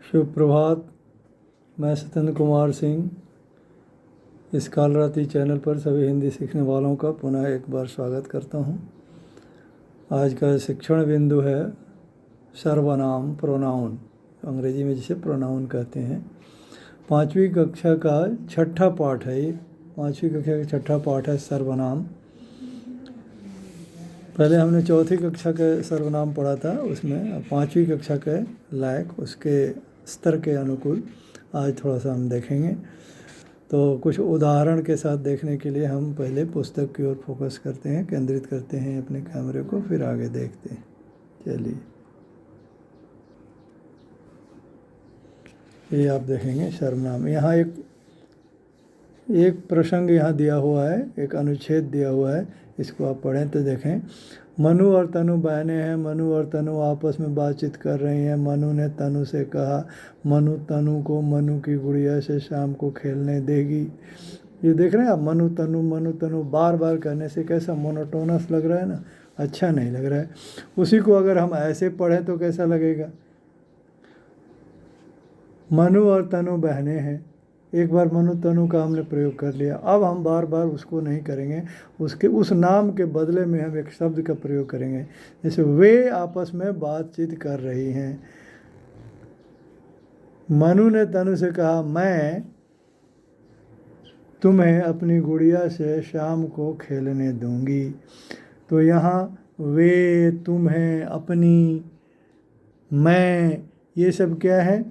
शुभ प्रभात। मैं सत्येंद्र कुमार सिंह इस कालरात्रि चैनल पर सभी हिंदी सीखने वालों का पुनः एक बार स्वागत करता हूं। आज का शिक्षण बिंदु है सर्वनाम, प्रोनाउन, अंग्रेजी में जिसे प्रोनाउन कहते हैं। 5वीं कक्षा का छठा पाठ है ये। 5वीं कक्षा का छठा पाठ है सर्वनाम। पहले हमने 4थी कक्षा के सर्वनाम पढ़ा था, उसमें 5वीं कक्षा के लायक उसके स्तर के अनुकूल आज थोड़ा सा हम देखेंगे। तो कुछ उदाहरण के साथ देखने के लिए हम पहले पुस्तक की ओर फोकस करते हैं, केंद्रित करते हैं अपने कैमरे को, फिर आगे देखते हैं। चलिए, ये आप देखेंगे सर्वनाम। यहाँ एक प्रसंग यहाँ दिया हुआ है, एक अनुच्छेद दिया हुआ है, इसको आप पढ़ें तो देखें। मनु और तनु बहनें हैं। मनु और तनु आपस में बातचीत कर रही हैं। मनु ने तनु से कहा, मनु तनु को मनु की गुड़िया से शाम को खेलने देगी। ये देख रहे हैं आप, मनु तनु बार बार करने से कैसा मोनोटोनस लग रहा है ना, अच्छा नहीं लग रहा है। उसी को अगर हम ऐसे पढ़ें तो कैसा लगेगा। मनु और तनु बहनें हैं। एक बार मनु तनु का हमने प्रयोग कर लिया, अब हम बार बार उसको नहीं करेंगे, उस नाम के बदले में हम एक शब्द का प्रयोग करेंगे। जैसे वे आपस में बातचीत कर रही हैं। मनु ने तनु से कहा, मैं तुम्हें अपनी गुड़िया से शाम को खेलने दूंगी। तो यहाँ वे, तुम्हें, अपनी, मैं, ये सब क्या है?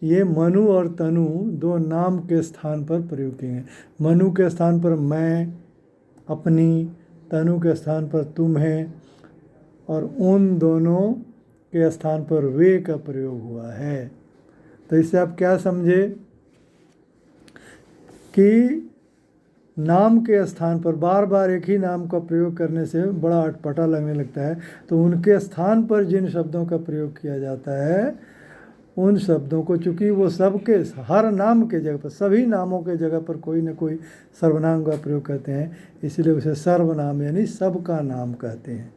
ये मनु और तनु दो नाम के स्थान पर प्रयोग किए हैं। मनु के स्थान पर मैं, अपनी, तनु के स्थान पर तुम्हें, और उन दोनों के स्थान पर वे का प्रयोग हुआ है। तो इससे आप क्या समझे कि नाम के स्थान पर बार बार एक ही नाम का प्रयोग करने से बड़ा अटपटा लगने लगता है। तो उनके स्थान पर जिन शब्दों का प्रयोग किया जाता है, उन शब्दों को, चूँकि वो सबके, हर नाम के जगह पर, सभी नामों के जगह पर कोई न कोई सर्वनाम का प्रयोग करते हैं, इसलिए उसे सर्वनाम यानी सबका नाम कहते हैं।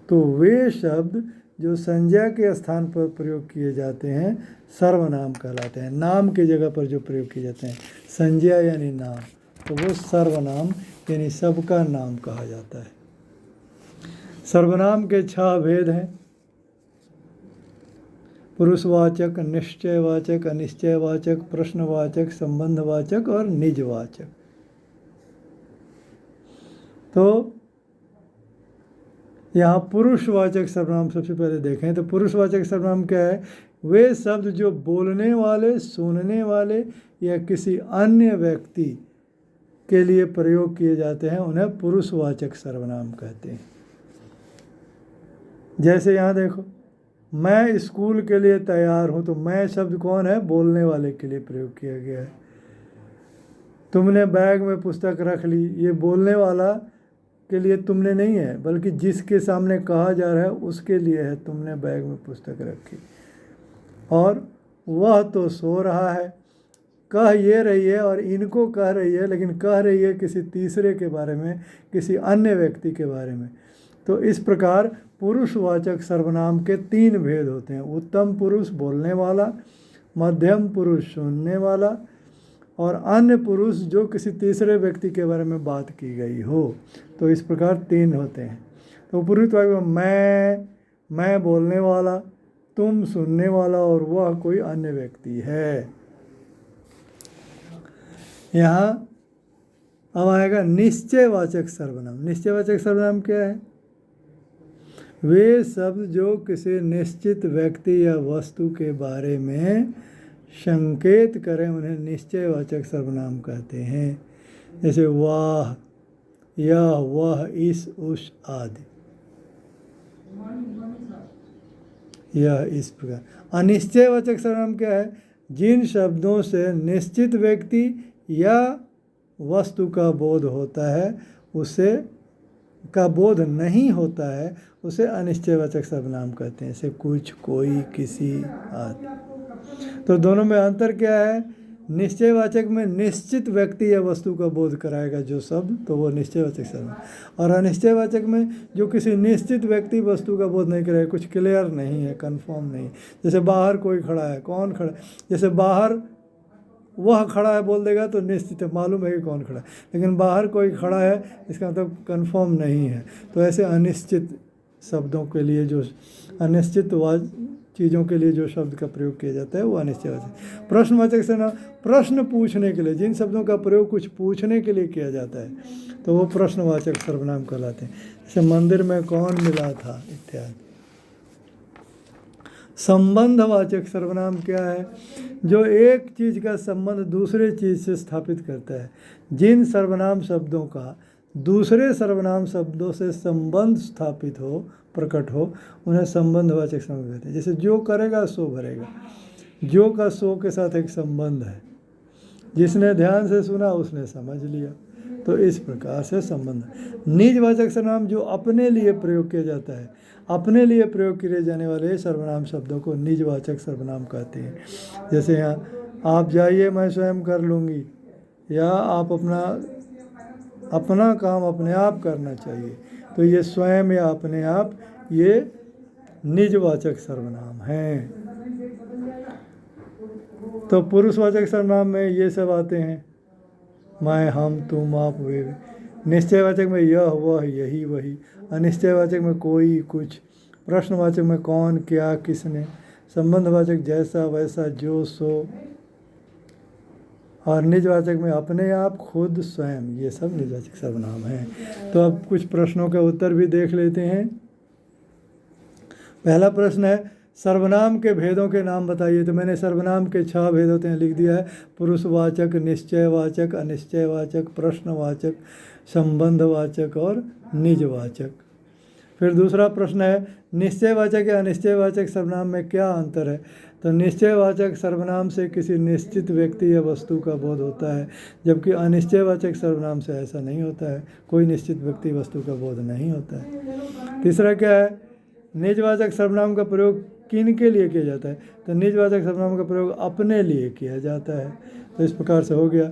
तो वे शब्द जो संज्ञा के स्थान पर प्रयोग किए जाते हैं सर्वनाम कहलाते हैं। नाम की जगह पर जो प्रयोग किए जाते हैं संज्ञा यानी नाम, तो वो सर्वनाम यानी सबका नाम कहा जाता है। सर्वनाम के 6 भेद हैं: पुरुषवाचक, निश्चयवाचक, अनिश्चयवाचक, प्रश्नवाचक, संबंधवाचक और निजवाचक। तो यहाँ पुरुषवाचक सर्वनाम सबसे पहले देखें तो पुरुषवाचक सर्वनाम क्या है? वे शब्द जो बोलने वाले, सुनने वाले या किसी अन्य व्यक्ति के लिए प्रयोग किए जाते हैं, उन्हें पुरुषवाचक सर्वनाम कहते हैं। जैसे यहाँ देखो, मैं स्कूल के लिए तैयार हूँ, तो मैं शब्द कौन है? बोलने वाले के लिए प्रयोग किया गया है। तुमने बैग में पुस्तक रख ली, ये बोलने वाला के लिए तुमने नहीं है, बल्कि जिसके सामने कहा जा रहा है उसके लिए है, तुमने बैग में पुस्तक रखी। और वह तो सो रहा है, कह ये रही है और इनको कह रही है, लेकिन कह रही है किसी तीसरे के बारे में, किसी अन्य व्यक्ति के बारे में। तो इस प्रकार पुरुषवाचक सर्वनाम के 3 भेद होते हैं: उत्तम पुरुष बोलने वाला, मध्यम पुरुष सुनने वाला, और अन्य पुरुष जो किसी तीसरे व्यक्ति के बारे में बात की गई हो। तो इस प्रकार 3 होते हैं। तो पुरुषवाचक मैं बोलने वाला, तुम सुनने वाला, और वह कोई अन्य व्यक्ति है। यहाँ अब आएगा निश्चयवाचक सर्वनाम। निश्चयवाचक सर्वनाम क्या है? वे शब्द जो किसी निश्चित व्यक्ति या वस्तु के बारे में संकेत करें, उन्हें निश्चयवाचक सर्वनाम कहते हैं। जैसे वाह, यह, वह, इस, उस आदि। यह इस प्रकार। अनिश्चयवाचक सर्वनाम क्या है? जिन शब्दों से निश्चित व्यक्ति या वस्तु का बोध होता है, उसे का बोध नहीं होता है, उसे अनिश्चयवाचक सर्वनाम कहते हैं। जैसे कुछ, कोई, किसी आदि। तो दोनों में अंतर क्या है? निश्चयवाचक में निश्चित व्यक्ति या वस्तु का बोध कराएगा जो शब्द, तो वो निश्चयवाचक सर्वनाम। और अनिश्चयवाचक में जो किसी निश्चित व्यक्ति वस्तु का बोध नहीं कराएगा, कुछ क्लियर नहीं है, कंफर्म नहीं। जैसे बाहर कोई खड़ा है, कौन खड़ा है, जैसे बाहर वह खड़ा है बोल देगा तो निश्चित है, मालूम है कि कौन खड़ा है, लेकिन बाहर कोई खड़ा है इसका मतलब कंफर्म नहीं है। तो ऐसे अनिश्चित शब्दों के लिए जो अनिश्चित चीज़ों के लिए जो शब्द का प्रयोग किया जाता है वो अनिश्चयवाचक। प्रश्नवाचक से ना प्रश्न पूछने के लिए, जिन शब्दों का प्रयोग कुछ पूछने के लिए किया जाता है तो वो प्रश्नवाचक सर्वनाम कहलाते हैं। जैसे मंदिर में कौन मिला था इत्यादि। संबंधवाचक सर्वनाम क्या है? जो एक चीज़ का संबंध दूसरे चीज़ से स्थापित करता है। जिन सर्वनाम शब्दों का दूसरे सर्वनाम शब्दों से संबंध स्थापित हो, प्रकट हो, उन्हें संबंधवाचक सर्वनाम कहते हैं। जैसे जो करेगा सो भरेगा, जो का सो के साथ एक संबंध है, जिसने ध्यान से सुना उसने समझ लिया, तो इस प्रकार से संबंध। निजवाचक सर्वनाम जो अपने लिए प्रयोग किया जाता है, अपने लिए प्रयोग किए जाने वाले सर्वनाम शब्दों को निजवाचक सर्वनाम कहते हैं। जैसे यहाँ आप जाइए मैं स्वयं कर लूँगी, या आप अपना काम अपने आप करना चाहिए, तो ये स्वयं या अपने आप ये निजवाचक सर्वनाम हैं। तो पुरुषवाचक सर्वनाम में ये सब आते हैं, मैं, हम, तुम, आप, वे। निश्चयवाचक में यह, वह, यही, वही। अनिश्चयवाचक में कोई, कुछ। प्रश्नवाचक में कौन, क्या, किसने। संबंधवाचक जैसा, वैसा, जो, सो। और निजवाचक में अपने आप, खुद, स्वयं। ये सब निजवाचक सर्वनाम हैं। तो अब कुछ प्रश्नों का उत्तर भी देख लेते हैं। पहला प्रश्न है सर्वनाम के भेदों के नाम बताइए। तो मैंने सर्वनाम के 6 भेद होते हैं लिख दिया है। पुरुषवाचक, निश्चयवाचक, अनिश्चयवाचक, प्रश्नवाचक, संबंधवाचक और निजवाचक। फिर दूसरा प्रश्न है निश्चयवाचक या अनिश्चयवाचक सर्वनाम में क्या अंतर है? तो निश्चयवाचक सर्वनाम से किसी निश्चित व्यक्ति या वस्तु का बोध होता है, जबकि अनिश्चयवाचक सर्वनाम से ऐसा नहीं होता है, कोई निश्चित व्यक्ति वस्तु का बोध नहीं होता है। तीसरा क्या है? निजवाचक सर्वनाम का प्रयोग किन के लिए किया जाता है? तो निजवाचक सर्वनाम का प्रयोग अपने लिए किया जाता है। तो इस प्रकार से हो गया।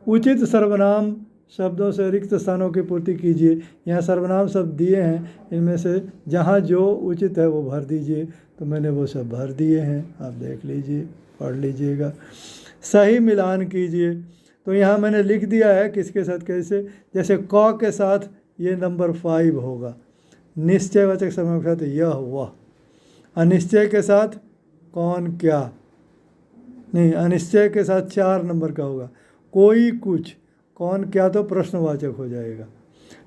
उचित सर्वनाम शब्दों से रिक्त स्थानों की पूर्ति कीजिए। यहाँ सर्वनाम शब्द दिए हैं, इनमें से जहाँ जो उचित है वो भर दीजिए। तो मैंने वो सब भर दिए हैं, आप देख लीजिए, पढ़ लीजिएगा। सही मिलान कीजिए। तो यहाँ मैंने लिख दिया है किसके साथ कैसे। जैसे क के साथ ये नंबर 5 होगा, निश्चयवाचक सर्वनाम के साथ यह, वह। अनिश्चय के साथ कौन, क्या, नहीं, अनिश्चय के साथ 4 नंबर का होगा, कोई, कुछ, कौन, क्या तो प्रश्नवाचक हो जाएगा।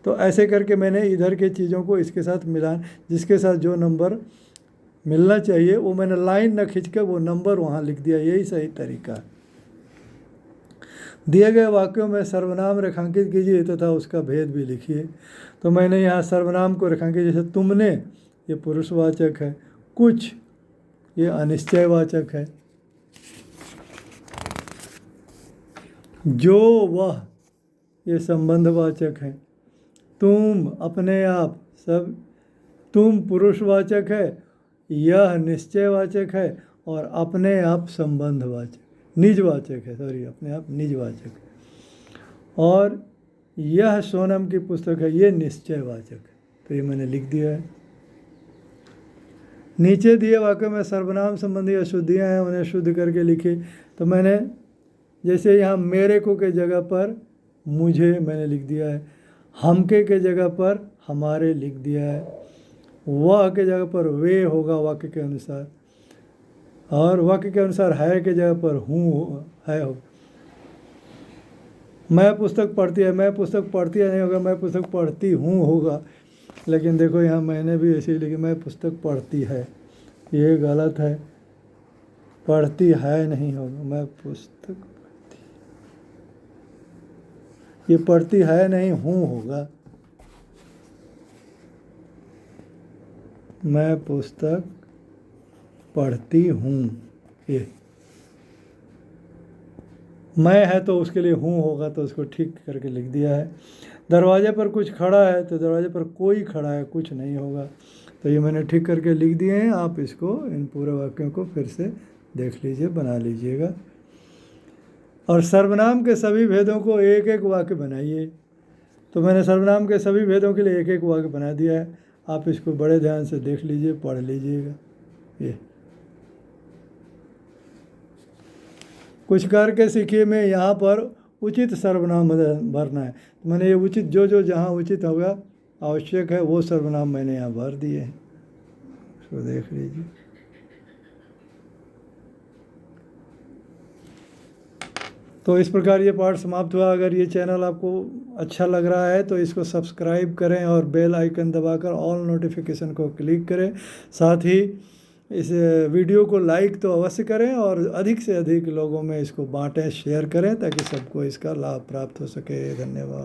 तो ऐसे करके मैंने इधर के चीज़ों को इसके साथ मिलान, जिसके साथ जो नंबर मिलना चाहिए वो मैंने लाइन न खींच कर वो नंबर वहाँ लिख दिया। यही सही तरीका है। दिए गए वाक्यों में सर्वनाम रेखांकित कीजिए तथा उसका भेद भी लिखिए। तो मैंने यहाँ सर्वनाम को रेखांकित, जैसे तुमने, ये पुरुषवाचक है, कुछ, ये अनिश्चयवाचक है, जो, वह, ये संबंधवाचक है, तुम, अपने आप, सब, तुम पुरुषवाचक है, यह निश्चयवाचक है, और अपने आप संबंधवाचक, निजवाचक है, सॉरी, अपने आप निजवाचक है। और यह सोनम की पुस्तक है, ये निश्चयवाचक है। तो ये मैंने लिख दिया है। नीचे दिए वाक्यों में सर्वनाम संबंधी अशुद्धियाँ हैं, उन्हें शुद्ध करके लिखे। तो मैंने जैसे यहाँ मेरे को के जगह पर मुझे मैंने लिख दिया है, हमके के जगह पर हमारे लिख दिया है, वह के जगह पर वे होगा वाक्य के अनुसार, और वाक्य के अनुसार है के जगह पर हूँ है हो। मैं पुस्तक पढ़ती है, मैं पुस्तक पढ़ती है नहीं होगा, मैं पुस्तक पढ़ती हूँ होगा। लेकिन देखो यहाँ मैंने भी ऐसे ही लिखी, मैं पुस्तक पढ़ती है, ये गलत है, पढ़ती है नहीं होगा, मैं पुस्तक पढ़ती, ये पढ़ती है नहीं हूँ होगा, मैं पुस्तक पढ़ती हूँ। ये मैं है तो उसके लिए हूँ होगा, तो उसको ठीक करके लिख दिया है। दरवाजे पर कुछ खड़ा है, तो दरवाजे पर कोई खड़ा है, कुछ नहीं होगा। तो ये मैंने ठीक करके लिख दिए हैं। आप इसको, इन पूरे वाक्यों को फिर से देख लीजिए, बना लीजिएगा। और सर्वनाम के सभी भेदों को एक एक वाक्य बनाइए। तो मैंने सर्वनाम के सभी भेदों के लिए एक एक वाक्य बना दिया है, आप इसको बड़े ध्यान से देख लीजिए, पढ़ लीजिएगा। ये कुछ करके सीखिए में यहाँ पर उचित सर्वनाम भरना है। तो मैंने ये उचित जो जो जहाँ उचित होगा आवश्यक है वो सर्वनाम मैंने यहाँ भर दिए हैं, इसको देख लीजिए। तो इस प्रकार ये पाठ समाप्त हुआ। अगर ये चैनल आपको अच्छा लग रहा है तो इसको सब्सक्राइब करें और बेल आइकन दबाकर ऑल नोटिफिकेशन को क्लिक करें। साथ ही इस वीडियो को लाइक तो अवश्य करें और अधिक से अधिक लोगों में इसको बांटें, शेयर करें ताकि सबको इसका लाभ प्राप्त हो सके। धन्यवाद।